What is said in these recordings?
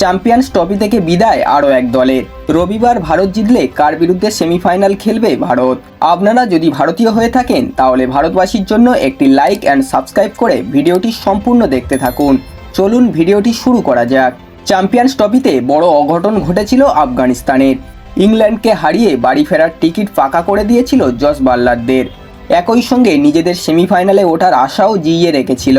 Champions trophy থেকে বিদায় আরও এক দলের। রবিবার ভারত জিতলে কার বিরুদ্ধে সেমিফাইনাল খেলবে ভারত? আপনারা যদি ভারতীয় হয়ে থাকেন তাহলে ভারতবাসীর জন্য একটি লাইক অ্যান্ড সাবস্ক্রাইব করে ভিডিওটি সম্পূর্ণ দেখতে থাকুন। চলুন ভিডিওটি শুরু করা যাক। চ্যাম্পিয়ন্স ট্রফিতে বড় অঘটন ঘটেছিল আফগানিস্তানের। ইংল্যান্ডকে হারিয়ে বাড়ি ফেরার টিকিট পাকা করে দিয়েছিল জস বাটলারদের। একই সঙ্গে নিজেদের সেমিফাইনালে ওঠার আশাও জিইয়ে রেখেছিল।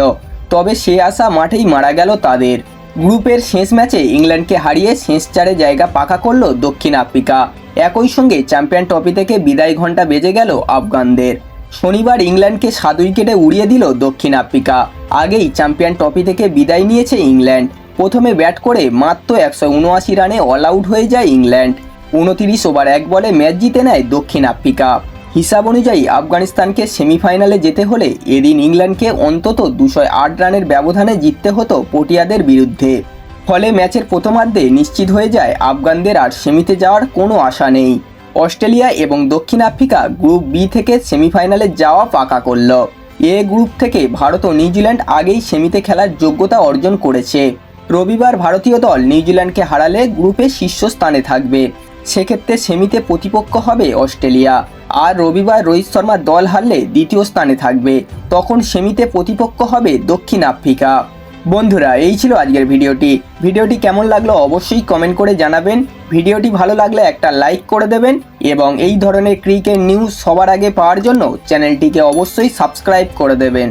তবে সে আশা মাঠেই মারা গেল তাদের। গ্রুপের শেষ ম্যাচে ইংল্যান্ডকে হারিয়ে শেষ চারে জায়গা পাকা করল দক্ষিণ আফ্রিকা। একই সঙ্গে চ্যাম্পিয়ন ট্রফি থেকে বিদায় ঘণ্টা বেজে গেল আফগানদের। শনিবার ইংল্যান্ডকে 7 উইকেটে উড়িয়ে দিল দক্ষিণ আফ্রিকা। আগেই চ্যাম্পিয়ন ট্রফি থেকে বিদায় নিয়েছে ইংল্যান্ড। প্রথমে ব্যাট করে মাত্র 179 রানে অল আউট হয়ে যায় ইংল্যান্ড। 29 ওভার 1 বলে ম্যাচ জিতে নেয় দক্ষিণ আফ্রিকা। হিসাব অনুযায়ী আফগানিস্তানকে সেমিফাইনালে যেতে হলে এদিন ইংল্যান্ডকে অন্তত 208 রানের ব্যবধানে জিততে হতো পটিয়াদের বিরুদ্ধে। ফলে ম্যাচের প্রথমার্ধে নিশ্চিত হয়ে যায় আফগানদের আর সেমিতে যাওয়ার কোনো আশা নেই। অস্ট্রেলিয়া এবং দক্ষিণ আফ্রিকা গ্রুপ বি থেকে সেমিফাইনালে যাওয়া পাকা করল। এ গ্রুপ থেকে ভারত ও নিউজিল্যান্ড আগেই সেমিতে খেলার যোগ্যতা অর্জন করেছে। রবিবার ভারতীয় দল নিউজিল্যান্ডকে হারালে গ্রুপে শীর্ষস্থানে থাকবে। সেক্ষেত্রে সেমিতে প্রতিপক্ষ হবে অস্ট্রেলিয়া। আর রবিবার রোহিত শর্মার দল হারলে দ্বিতীয় স্থানে থাকবে। তখন সেমিতে প্রতিপক্ষ হবে দক্ষিণ আফ্রিকা। বন্ধুরা, এই ছিল আজকের ভিডিওটি কেমন লাগলো অবশ্যই কমেন্ট করে জানাবেন। ভিডিওটি ভালো লাগলে একটা লাইক করে দেবেন এবং এই ধরনের ক্রিকেট নিউজ সবার আগে পাওয়ার জন্য চ্যানেলটিকে অবশ্যই সাবস্ক্রাইব করে দেবেন।